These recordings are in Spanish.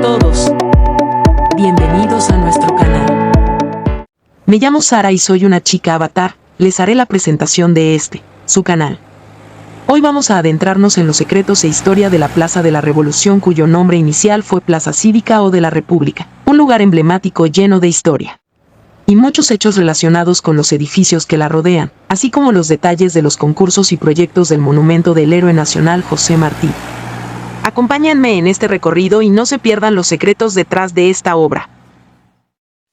todos. Bienvenidos a nuestro canal. Me llamo Sara y soy una chica avatar. Les haré la presentación de su canal. Hoy vamos a adentrarnos en los secretos e historia de la Plaza de la Revolución, cuyo nombre inicial fue Plaza Cívica o de la República, un lugar emblemático lleno de historia y muchos hechos relacionados con los edificios que la rodean, así como los detalles de los concursos y proyectos del monumento del héroe nacional José Martí. Acompáñenme en este recorrido y no se pierdan los secretos detrás de esta obra.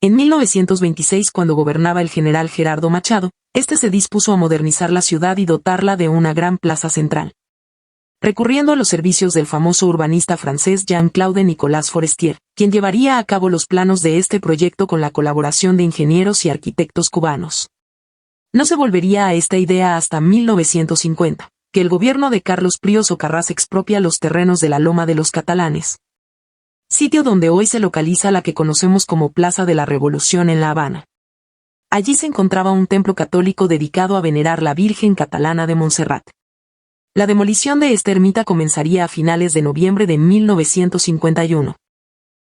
En 1926, cuando gobernaba el general Gerardo Machado, se dispuso a modernizar la ciudad y dotarla de una gran plaza central. Recurriendo a los servicios del famoso urbanista francés Jean-Claude Nicolas Forestier, quien llevaría a cabo los planos de este proyecto con la colaboración de ingenieros y arquitectos cubanos. No se volvería a esta idea hasta 1950, que el gobierno de Carlos Prío Socarrás expropia los terrenos de la Loma de los Catalanes, sitio donde hoy se localiza la que conocemos como Plaza de la Revolución en La Habana. Allí se encontraba un templo católico dedicado a venerar la Virgen Catalana de Montserrat. La demolición de esta ermita comenzaría a finales de noviembre de 1951.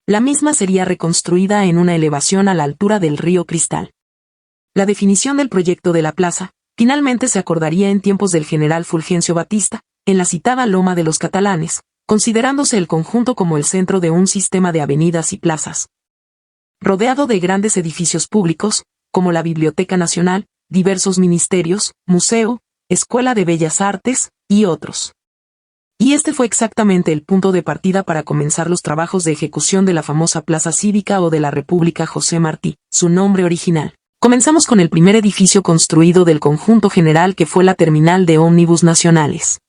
La misma sería reconstruida en una elevación a la altura del río Cristal. La definición del proyecto de la plaza, finalmente se acordaría en tiempos del general Fulgencio Batista, en la citada Loma de los Catalanes, considerándose el conjunto como el centro de un sistema de avenidas y plazas, rodeado de grandes edificios públicos, como la Biblioteca Nacional, diversos ministerios, museo, Escuela de Bellas Artes, y otros. Y fue exactamente el punto de partida para comenzar los trabajos de ejecución de la famosa Plaza Cívica o de la República José Martí, su nombre original. Comenzamos con el primer edificio construido del conjunto general, que fue la terminal de ómnibus nacionales.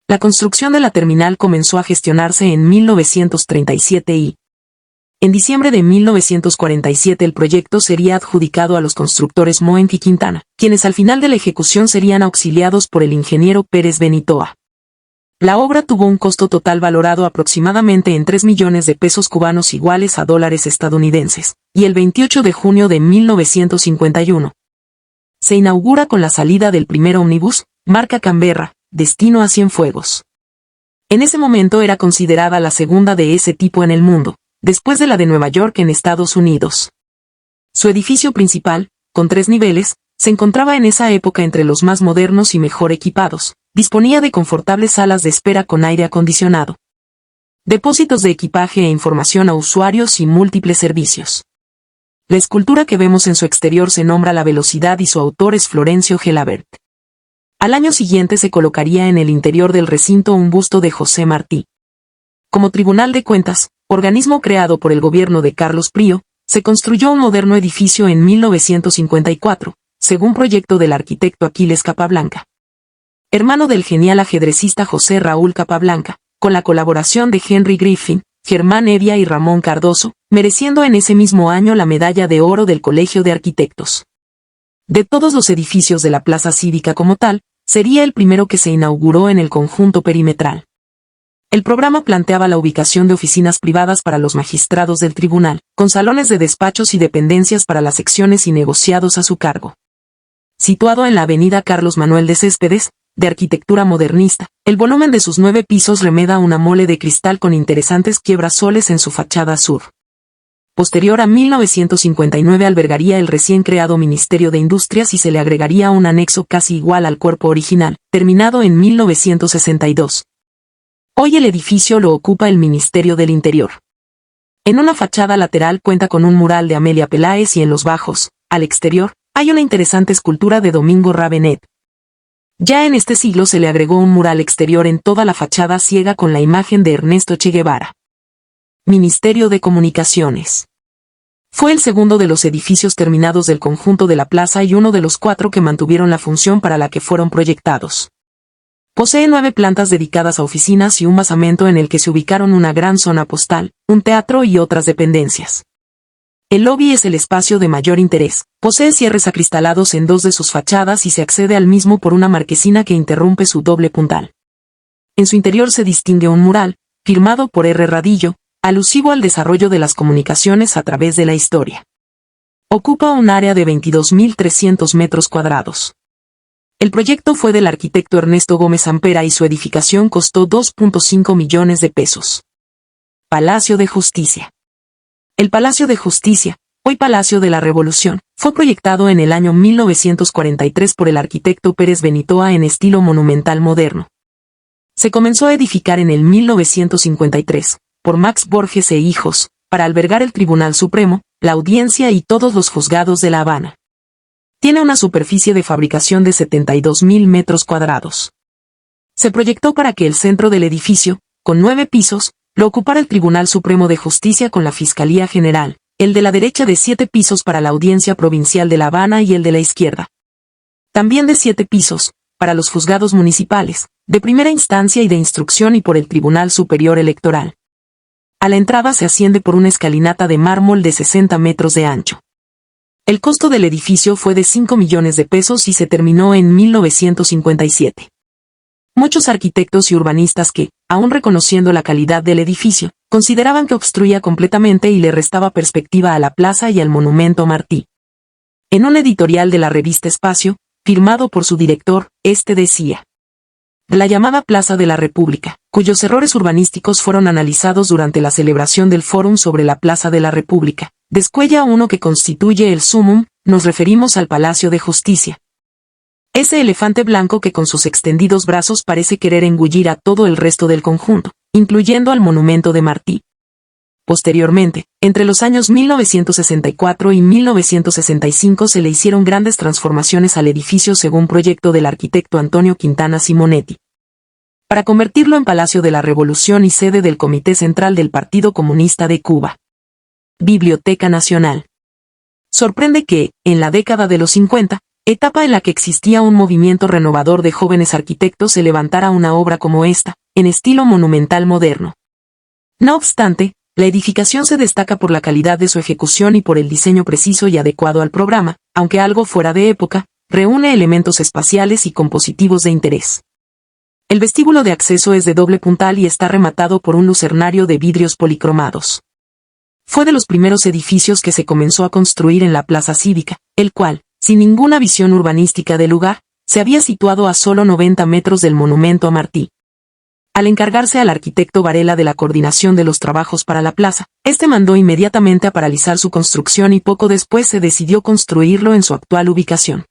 La construcción de la terminal comenzó a gestionarse en 1937 y, en diciembre de 1947, el proyecto sería adjudicado a los constructores Moenc y Quintana, quienes al final de la ejecución serían auxiliados por el ingeniero Pérez Benitoa. La obra tuvo un costo total valorado aproximadamente en 3 millones de pesos cubanos, iguales a dólares estadounidenses, y el 28 de junio de 1951 se inaugura con la salida del primer ómnibus, marca Canberra, destino a Cienfuegos. En ese momento era considerada la segunda de ese tipo en el mundo, después de la de Nueva York en Estados Unidos. Su edificio principal, con 3 niveles, se encontraba en esa época entre los más modernos y mejor equipados. Disponía de confortables salas de espera con aire acondicionado, depósitos de equipaje e información a usuarios y múltiples servicios. La escultura que vemos en su exterior se nombra La Velocidad y su autor es Florencio Gelabert. Al año siguiente se colocaría en el interior del recinto un busto de José Martí. Como Tribunal de Cuentas, organismo creado por el gobierno de Carlos Prío, se construyó un moderno edificio en 1954, según proyecto del arquitecto Aquiles Capablanca, hermano del genial ajedrecista José Raúl Capablanca, con la colaboración de Henry Griffin, Germán Evia y Ramón Cardoso, mereciendo en ese mismo año la medalla de oro del Colegio de Arquitectos. De todos los edificios de la Plaza Cívica como tal, sería el primero que se inauguró en el conjunto perimetral. El programa planteaba la ubicación de oficinas privadas para los magistrados del tribunal, con salones de despachos y dependencias para las secciones y negociados a su cargo. Situado en la avenida Carlos Manuel de Céspedes, de arquitectura modernista, el volumen de sus 9 pisos remeda una mole de cristal con interesantes quiebrasoles en su fachada sur. Posterior a 1959 albergaría el recién creado Ministerio de Industrias y se le agregaría un anexo casi igual al cuerpo original, terminado en 1962. Hoy el edificio lo ocupa el Ministerio del Interior. En una fachada lateral cuenta con un mural de Amelia Peláez y en los bajos, al exterior, hay una interesante escultura de Domingo Ravenet. Ya en este siglo se le agregó un mural exterior en toda la fachada ciega con la imagen de Ernesto Che Guevara. Ministerio de Comunicaciones. Fue el segundo de los edificios terminados del conjunto de la plaza y uno de los 4 que mantuvieron la función para la que fueron proyectados. Posee 9 plantas dedicadas a oficinas y un basamento en el que se ubicaron una gran zona postal, un teatro y otras dependencias. El lobby es el espacio de mayor interés. Posee cierres acristalados en 2 de sus fachadas y se accede al mismo por una marquesina que interrumpe su doble puntal. En su interior se distingue un mural, firmado por R. Radillo, alusivo al desarrollo de las comunicaciones a través de la historia. Ocupa un área de 22.300 metros cuadrados. El proyecto fue del arquitecto Ernesto Gómez Ampera y su edificación costó 2.5 millones de pesos. Palacio de Justicia. El Palacio de Justicia, hoy Palacio de la Revolución, fue proyectado en el año 1943 por el arquitecto Pérez Benitoa en estilo monumental moderno. Se comenzó a edificar en el 1953, por Max Borges e hijos, para albergar el Tribunal Supremo, la Audiencia y todos los juzgados de La Habana. Tiene una superficie de fabricación de 72.000 metros cuadrados. Se proyectó para que el centro del edificio, con 9 pisos, lo ocupara el Tribunal Supremo de Justicia con la Fiscalía General, el de la derecha de 7 pisos para la Audiencia Provincial de La Habana y el de la izquierda. También de 7 pisos, para los juzgados municipales, de primera instancia y de instrucción y por el Tribunal Superior Electoral. A la entrada se asciende por una escalinata de mármol de 60 metros de ancho. El costo del edificio fue de 5 millones de pesos y se terminó en 1957. Muchos arquitectos y urbanistas que, aún reconociendo la calidad del edificio, consideraban que obstruía completamente y le restaba perspectiva a la plaza y al monumento Martí. En un editorial de la revista Espacio, firmado por su director, decía: la llamada Plaza de la República, cuyos errores urbanísticos fueron analizados durante la celebración del Fórum sobre la Plaza de la República, descuella uno que constituye el sumum, nos referimos al Palacio de Justicia. Ese elefante blanco que con sus extendidos brazos parece querer engullir a todo el resto del conjunto, incluyendo al monumento de Martí. Posteriormente, entre los años 1964 y 1965 se le hicieron grandes transformaciones al edificio según proyecto del arquitecto Antonio Quintana Simonetti, para convertirlo en Palacio de la Revolución y sede del Comité Central del Partido Comunista de Cuba. Biblioteca Nacional. Sorprende que, en la década de los 50, etapa en la que existía un movimiento renovador de jóvenes arquitectos, se levantara una obra como esta, en estilo monumental moderno. No obstante, la edificación se destaca por la calidad de su ejecución y por el diseño preciso y adecuado al programa, aunque algo fuera de época, reúne elementos espaciales y compositivos de interés. El vestíbulo de acceso es de doble puntal y está rematado por un lucernario de vidrios policromados. Fue de los primeros edificios que se comenzó a construir en la Plaza Cívica, el cual, sin ninguna visión urbanística del lugar, se había situado a solo 90 metros del monumento a Martí. Al encargarse al arquitecto Varela de la coordinación de los trabajos para la plaza, mandó inmediatamente a paralizar su construcción y poco después se decidió construirlo en su actual ubicación.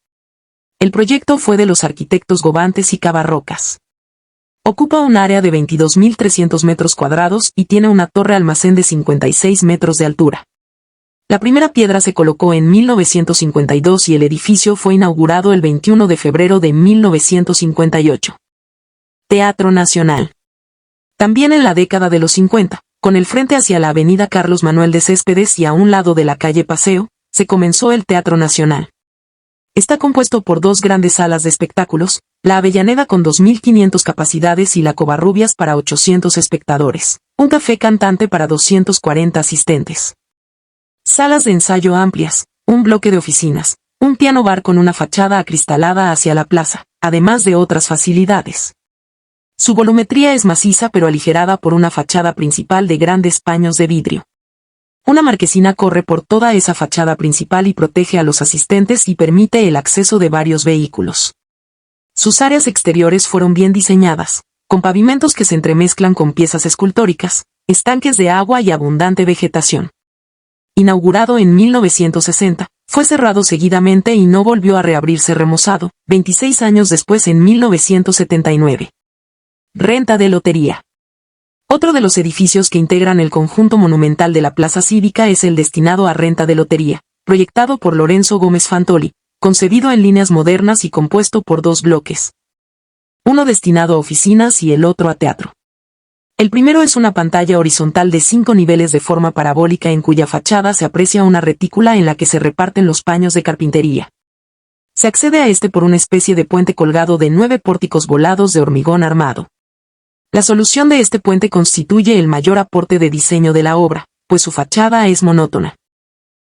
El proyecto fue de los arquitectos Gobantes y Cabarrocas. Ocupa un área de 22.300 metros cuadrados y tiene una torre almacén de 56 metros de altura. La primera piedra se colocó en 1952 y el edificio fue inaugurado el 21 de febrero de 1958. Teatro Nacional. También en la década de los 50, con el frente hacia la avenida Carlos Manuel de Céspedes y a un lado de la calle Paseo, se comenzó el Teatro Nacional. Está compuesto por 2 grandes salas de espectáculos, la Avellaneda con 2.500 capacidades y la Covarrubias para 800 espectadores, un café cantante para 240 asistentes. Salas de ensayo amplias, un bloque de oficinas, un piano bar con una fachada acristalada hacia la plaza, además de otras facilidades. Su volumetría es maciza pero aligerada por una fachada principal de grandes paños de vidrio. Una marquesina corre por toda esa fachada principal y protege a los asistentes y permite el acceso de varios vehículos. Sus áreas exteriores fueron bien diseñadas, con pavimentos que se entremezclan con piezas escultóricas, estanques de agua y abundante vegetación. Inaugurado en 1960, fue cerrado seguidamente y no volvió a reabrirse remozado, 26 años después en 1979. Renta de lotería. Otro de los edificios que integran el conjunto monumental de la Plaza Cívica es el destinado a renta de lotería, proyectado por Lorenzo Gómez Fantoli, concebido en líneas modernas y compuesto por 2 bloques. Uno destinado a oficinas y el otro a teatro. El primero es una pantalla horizontal de 5 niveles de forma parabólica en cuya fachada se aprecia una retícula en la que se reparten los paños de carpintería. Se accede a por una especie de puente colgado de 9 pórticos volados de hormigón armado. La solución de este puente constituye el mayor aporte de diseño de la obra, pues su fachada es monótona.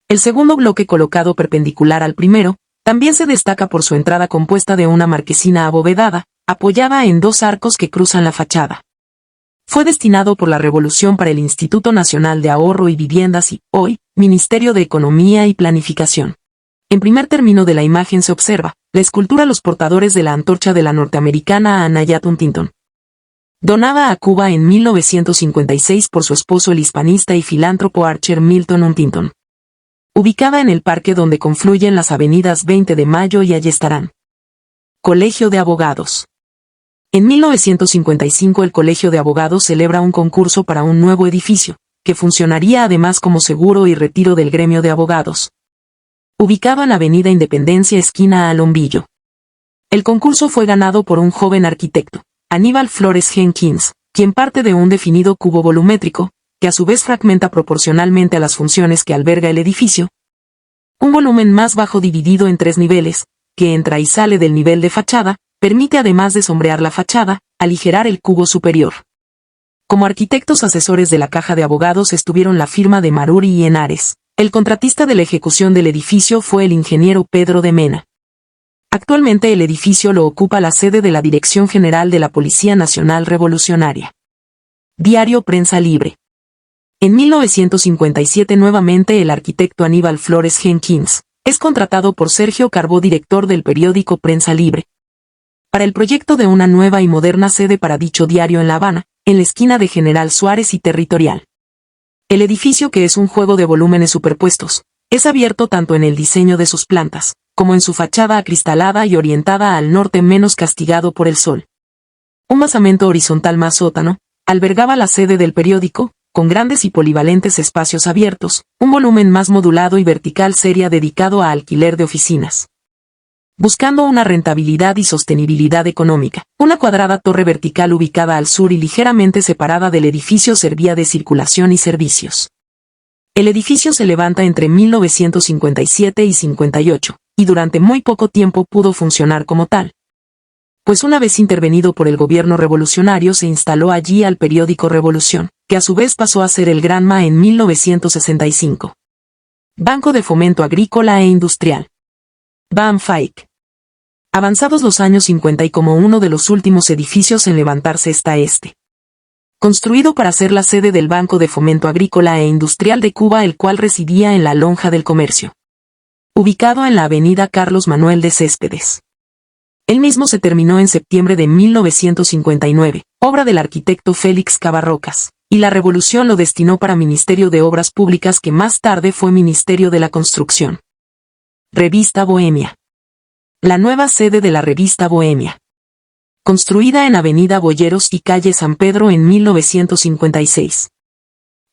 El segundo bloque colocado perpendicular al primero, también se destaca por su entrada compuesta de una marquesina abovedada, apoyada en 2 arcos que cruzan la fachada. Fue destinado por la Revolución para el Instituto Nacional de Ahorro y Viviendas y, hoy, Ministerio de Economía y Planificación. En primer término de la imagen se observa la escultura Los portadores de la antorcha de la norteamericana Anna Huntington. donada a Cuba en 1956 por su esposo el hispanista y filántropo Archer Milton Huntington. Ubicada en el parque donde confluyen las avenidas 20 de Mayo y Ayestarán. Colegio de Abogados. En 1955 el Colegio de Abogados celebra un concurso para un nuevo edificio, que funcionaría además como seguro y retiro del gremio de abogados. Ubicado en Avenida Independencia esquina a Lombillo. El concurso fue ganado por un joven arquitecto, Aníbal Flores Jenkins, quien parte de un definido cubo volumétrico, que a su vez fragmenta proporcionalmente a las funciones que alberga el edificio. Un volumen más bajo dividido en 3 niveles, que entra y sale del nivel de fachada, permite además de sombrear la fachada, aligerar el cubo superior. Como arquitectos asesores de la Caja de Abogados estuvieron la firma de Maruri y Henares. El contratista de la ejecución del edificio fue el ingeniero Pedro de Mena. Actualmente el edificio lo ocupa la sede de la Dirección General de la Policía Nacional Revolucionaria. Diario Prensa Libre. En 1957 nuevamente el arquitecto Aníbal Flores Jenkins es contratado por Sergio Carbó, director del periódico Prensa Libre, para el proyecto de una nueva y moderna sede para dicho diario en La Habana, en la esquina de General Suárez y Territorial. El edificio, que es un juego de volúmenes superpuestos, es abierto tanto en el diseño de sus plantas, como en su fachada acristalada y orientada al norte menos castigado por el sol. Un basamento horizontal más sótano, albergaba la sede del periódico, con grandes y polivalentes espacios abiertos, un volumen más modulado y vertical seria dedicado a alquiler de oficinas. Buscando una rentabilidad y sostenibilidad económica, una cuadrada torre vertical ubicada al sur y ligeramente separada del edificio servía de circulación y servicios. El edificio se levanta entre 1957 y 58, y durante muy poco tiempo pudo funcionar como tal. Pues una vez intervenido por el gobierno revolucionario se instaló allí al periódico Revolución, que a su vez pasó a ser el Granma en 1965. Banco de Fomento Agrícola e Industrial. BANFAIC. Avanzados los años 50 y como uno de los últimos edificios en levantarse está este. Construido para ser la sede del Banco de Fomento Agrícola e Industrial de Cuba, el cual residía en la Lonja del Comercio. Ubicado en la avenida Carlos Manuel de Céspedes. El mismo se terminó en septiembre de 1959, obra del arquitecto Félix Cabarrocas, y la Revolución lo destinó para Ministerio de Obras Públicas, que más tarde fue Ministerio de la Construcción. Revista Bohemia. La nueva sede de la Revista Bohemia. Construida en Avenida Boyeros y Calle San Pedro en 1956.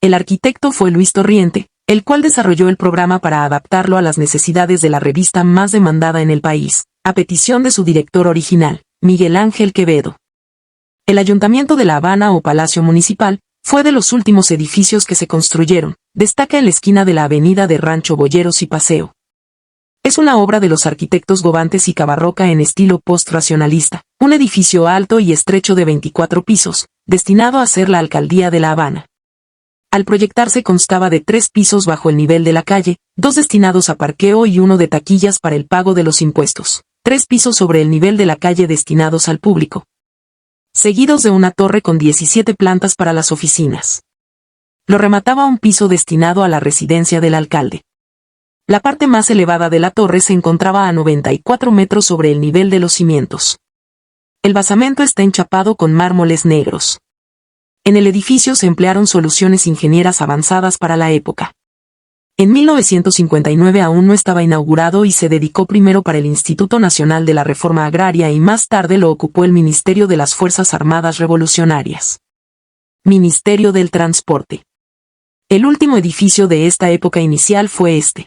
El arquitecto fue Luis Torriente, el cual desarrolló el programa para adaptarlo a las necesidades de la revista más demandada en el país, a petición de su director original, Miguel Ángel Quevedo. El Ayuntamiento de La Habana o Palacio Municipal fue de los últimos edificios que se construyeron, destaca en la esquina de la avenida de Rancho Boyeros y Paseo. Es una obra de los arquitectos Gobantes y Cabarroca en estilo post-racionalista, un edificio alto y estrecho de 24 pisos, destinado a ser la alcaldía de La Habana. Al proyectarse constaba de 3 pisos bajo el nivel de la calle, 2 destinados a parqueo y 1 de taquillas para el pago de los impuestos, 3 pisos sobre el nivel de la calle destinados al público, seguidos de una torre con 17 plantas para las oficinas. Lo remataba un piso destinado a la residencia del alcalde. La parte más elevada de la torre se encontraba a 94 metros sobre el nivel de los cimientos. El basamento está enchapado con mármoles negros. En el edificio se emplearon soluciones ingenieras avanzadas para la época. En 1959 aún no estaba inaugurado y se dedicó primero para el Instituto Nacional de la Reforma Agraria y más tarde lo ocupó el Ministerio de las Fuerzas Armadas Revolucionarias. Ministerio del Transporte. El último edificio de esta época inicial fue este.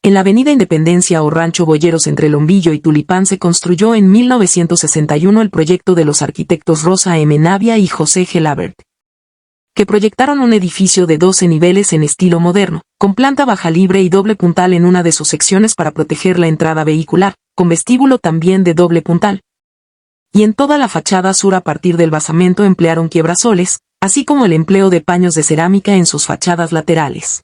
En la avenida Independencia o Rancho Boyeros entre Lombillo y Tulipán se construyó en 1961 el proyecto de los arquitectos Rosa M. Navia y José Gelabert, que proyectaron un edificio de 12 niveles en estilo moderno, con planta baja libre y doble puntal en una de sus secciones para proteger la entrada vehicular, con vestíbulo también de doble puntal. Y en toda la fachada sur a partir del basamento emplearon quiebrasoles, así como el empleo de paños de cerámica en sus fachadas laterales.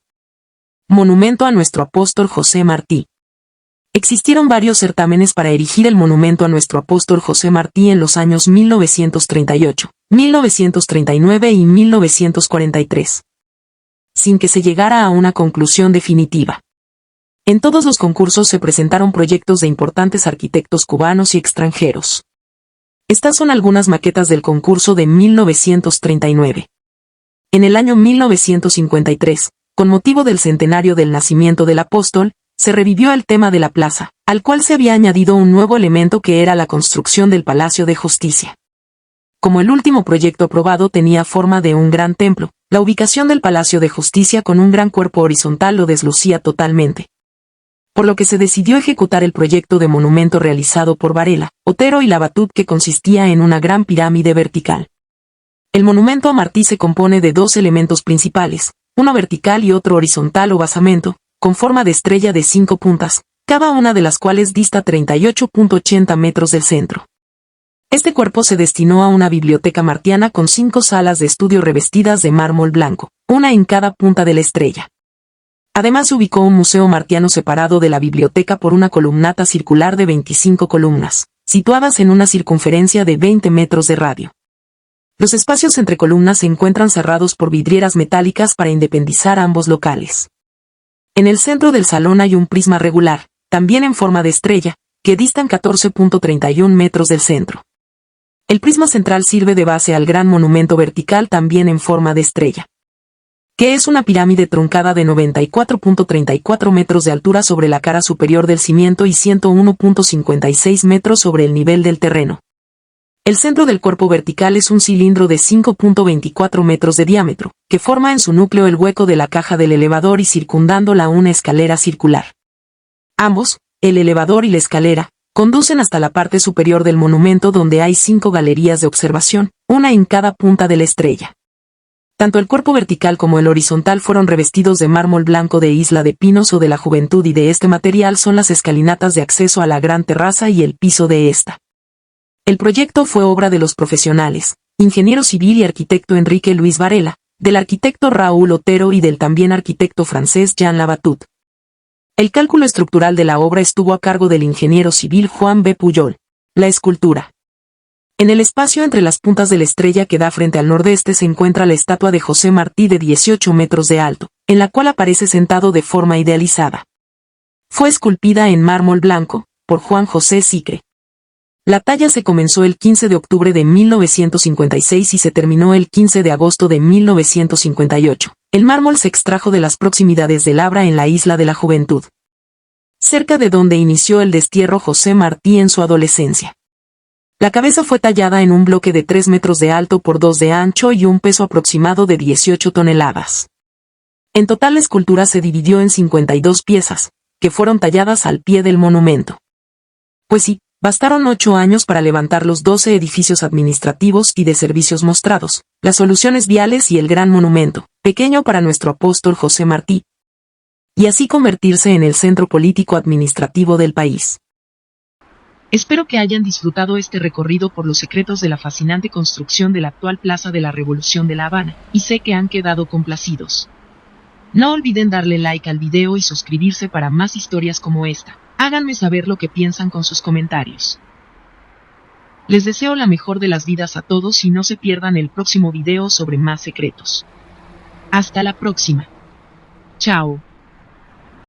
Monumento a nuestro apóstol José Martí. Existieron varios certámenes para erigir el monumento a nuestro apóstol José Martí en los años 1938, 1939 y 1943, sin que se llegara a una conclusión definitiva. En todos los concursos se presentaron proyectos de importantes arquitectos cubanos y extranjeros. Estas son algunas maquetas del concurso de 1939. En el año 1953, con motivo del centenario del nacimiento del apóstol, se revivió el tema de la plaza, al cual se había añadido un nuevo elemento que era la construcción del Palacio de Justicia. Como el último proyecto aprobado tenía forma de un gran templo, la ubicación del Palacio de Justicia con un gran cuerpo horizontal lo deslucía totalmente. Por lo que se decidió ejecutar el proyecto de monumento realizado por Varela, Otero y Labatut, que consistía en una gran pirámide vertical. El monumento a Martí se compone de dos elementos principales, uno vertical y otro horizontal o basamento, con forma de estrella de 5 puntas, cada una de las cuales dista 38.80 metros del centro. Este cuerpo se destinó a una biblioteca martiana con 5 salas de estudio revestidas de mármol blanco, una en cada punta de la estrella. Además se ubicó un museo martiano separado de la biblioteca por una columnata circular de 25 columnas, situadas en una circunferencia de 20 metros de radio. Los espacios entre columnas se encuentran cerrados por vidrieras metálicas para independizar ambos locales. En el centro del salón hay un prisma regular, también en forma de estrella, que distan 14.31 metros del centro. El prisma central sirve de base al gran monumento vertical también en forma de estrella, que es una pirámide truncada de 94.34 metros de altura sobre la cara superior del cimiento y 101.56 metros sobre el nivel del terreno. El centro del cuerpo vertical es un cilindro de 5.24 metros de diámetro, que forma en su núcleo el hueco de la caja del elevador y circundándola una escalera circular. Ambos, el elevador y la escalera, conducen hasta la parte superior del monumento donde hay 5 galerías de observación, una en cada punta de la estrella. Tanto el cuerpo vertical como el horizontal fueron revestidos de mármol blanco de Isla de Pinos o de la Juventud, y de este material son las escalinatas de acceso a la gran terraza y el piso de esta. El proyecto fue obra de los profesionales, ingeniero civil y arquitecto Enrique Luis Varela, del arquitecto Raúl Otero y del también arquitecto francés Jean Labatut. El cálculo estructural de la obra estuvo a cargo del ingeniero civil Juan B. Pujol. La escultura. En el espacio entre las puntas de la estrella que da frente al nordeste se encuentra la estatua de José Martí de 18 metros de alto, en la cual aparece sentado de forma idealizada. Fue esculpida en mármol blanco, por Juan José Sicre. La talla se comenzó el 15 de octubre de 1956 y se terminó el 15 de agosto de 1958. El mármol se extrajo de las proximidades de Labra en la Isla de la Juventud, cerca de donde inició el destierro José Martí en su adolescencia. La cabeza fue tallada en un bloque de 3 metros de alto por 2 de ancho y un peso aproximado de 18 toneladas. En total la escultura se dividió en 52 piezas, que fueron talladas al pie del monumento. Pues sí, bastaron 8 años para levantar los 12 edificios administrativos y de servicios mostrados, las soluciones viales y el gran monumento, pequeño para nuestro apóstol José Martí, y así convertirse en el centro político administrativo del país. Espero que hayan disfrutado este recorrido por los secretos de la fascinante construcción de la actual Plaza de la Revolución de La Habana, y sé que han quedado complacidos. No olviden darle like al video y suscribirse para más historias como esta. Háganme saber lo que piensan con sus comentarios. Les deseo la mejor de las vidas a todos y no se pierdan el próximo video sobre más secretos. Hasta la próxima. Chao.